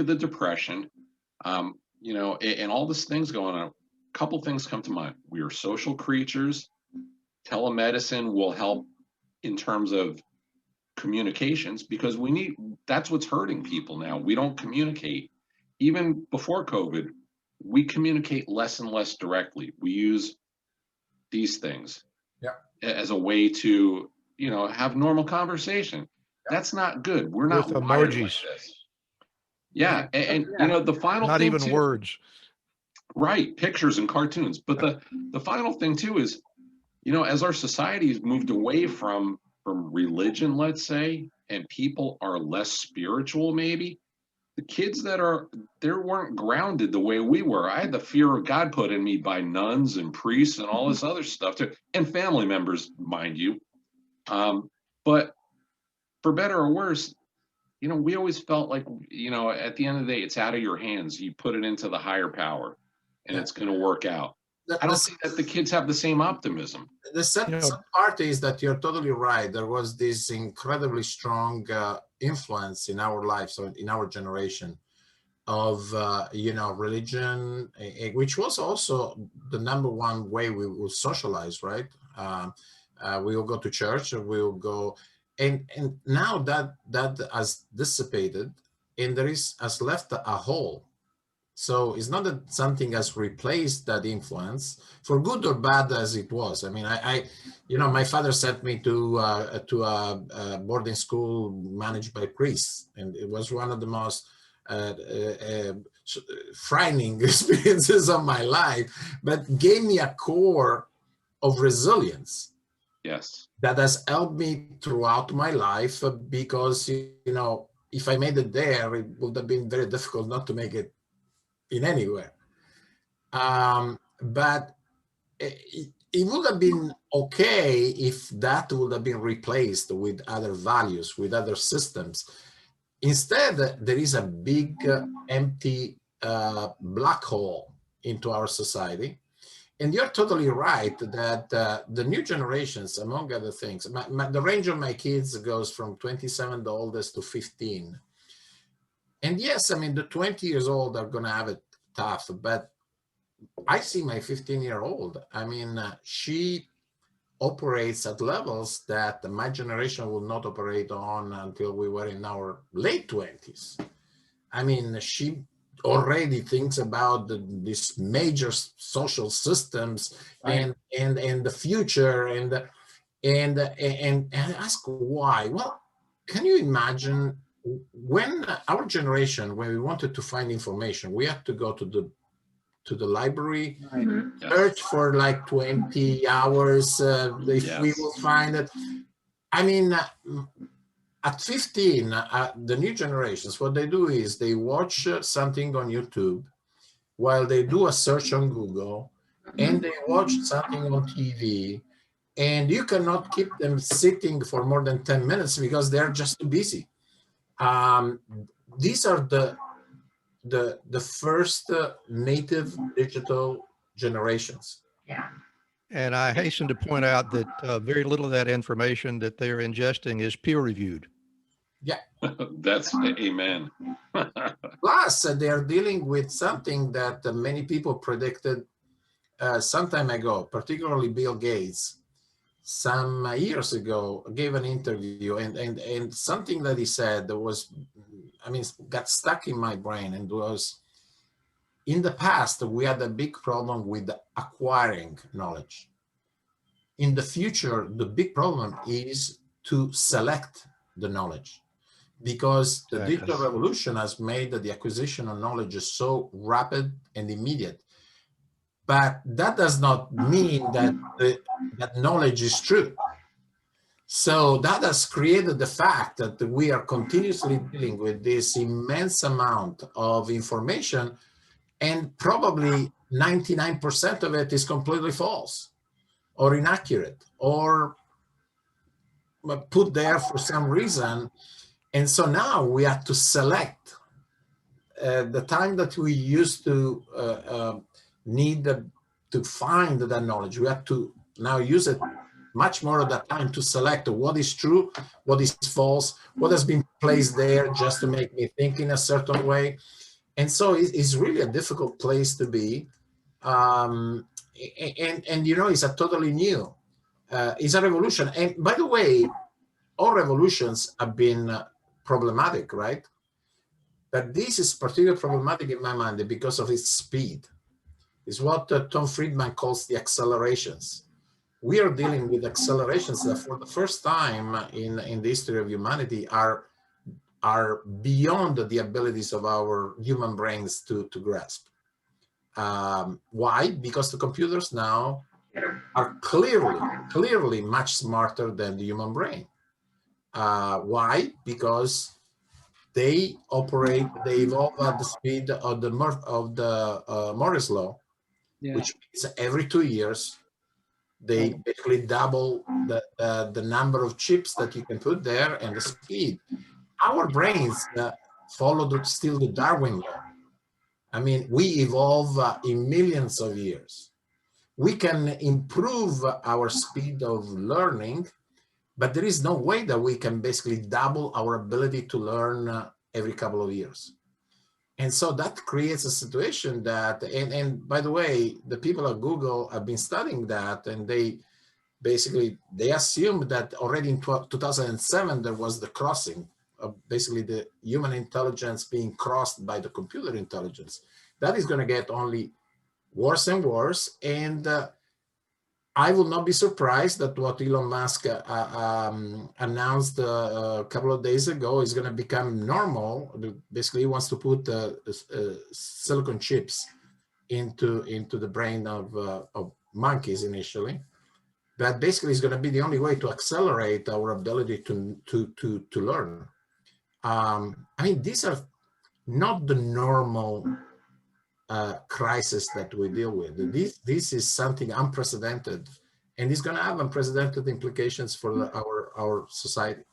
the Depression, you know, and all these things going on, a couple things come to mind. We are social creatures. Telemedicine will help in terms of communications because that's what's hurting people now. We don't communicate. Even before COVID, we communicate less and less directly. We use these things as a way to, you know, have normal conversation. That's not good. We're not with wired emojis. like this. Yeah, and you know, the final not thing even too, words. Right, pictures and cartoons. But the final thing too is, you know, as our society has moved away from religion, let's say, and people are less spiritual, maybe the kids they weren't grounded the way we were. I had the fear of God put in me by nuns and priests and all this other stuff too, and family members, mind you. But for better or worse, you know, we always felt like, you know, at the end of the day, it's out of your hands. You put it into the higher power and it's going to work out. I don't think that the kids have the same optimism. The sad part is that you're totally right. There was this incredibly strong influence in our lives, so in our generation, of you know, religion, which was also the number one way we will socialize, right? We will go to church, or we will go, and now that has dissipated, and has left a hole. So it's not that something has replaced that influence, for good or bad as it was. I mean, you know, my father sent me to a boarding school managed by priests, and it was one of the most frightening experiences of my life, but gave me a core of resilience. Yes. That has helped me throughout my life, because, you know, if I made it there, it would have been very difficult not to make it in anywhere. But it would have been okay if that would have been replaced with other values, with other systems. Instead, there is a big empty black hole into our society. And you're totally right that the new generations, among other things, the range of my kids goes from 27, the oldest, to 15. And yes, I mean, the 20 years old are going to have it tough, but I see my 15-year-old. I mean, she operates at levels that my generation will not operate on until we were in our late 20s. I mean, she already thinks about these major social systems, right, and the future, and ask why. Well, can you imagine when our generation, when we wanted to find information, we had to go to the library, search for like 20 hours if we will find it. I mean, at 15, the new generations, what they do is they watch something on YouTube while they do a search on Google, and they watch something on TV, and you cannot keep them sitting for more than 10 minutes because they're just too busy. These are the first native digital generations. Yeah. And I hasten to point out that very little of that information that they're ingesting is peer-reviewed. Yeah. That's amen. Plus, they're dealing with something that many people predicted some time ago, particularly Bill Gates. Some years ago, gave an interview, and something that he said that was, I mean, got stuck in my brain, and was, in the past, we had a big problem with acquiring knowledge. In the future, the big problem is to select the knowledge, because the digital revolution has made the acquisition of knowledge so rapid and immediate. But that does not mean that that knowledge is true. So that has created the fact that we are continuously dealing with this immense amount of information, and probably 99% of it is completely false or inaccurate or put there for some reason. And so now we have to select the time that we used to need to find that knowledge. We have to now use it much more of the time to select what is true, what is false, what has been placed there just to make me think in a certain way. And so it's really a difficult place to be. And you know, it's a totally new, it's a revolution. And by the way, all revolutions have been problematic, right? But this is particularly problematic in my mind because of its speed. It's what Tom Friedman calls the accelerations. We are dealing with accelerations that for the first time in the history of humanity are beyond the abilities of our human brains to grasp. Why? Because the computers now are clearly much smarter than the human brain. Why? Because they evolve at the speed of the Moore's law, which means every 2 years they basically double the number of chips that you can put there and the speed. Our brains follow still the Darwin law. I mean, we evolve in millions of years. We can improve our speed of learning, but there is no way that we can basically double our ability to learn every couple of years. And so that creates a situation that, and by the way, the people at Google have been studying that, and they assumed that already in 2007, there was the crossing of basically the human intelligence being crossed by the computer intelligence. That is going to get only worse and worse. And I will not be surprised that what Elon Musk announced a couple of days ago is going to become normal. Basically, he wants to put silicon chips into the brain of monkeys initially. That basically is going to be the only way to accelerate our ability to learn. I mean, these are not the normal crisis that we deal with. This is something unprecedented, and it's going to have unprecedented implications for our society.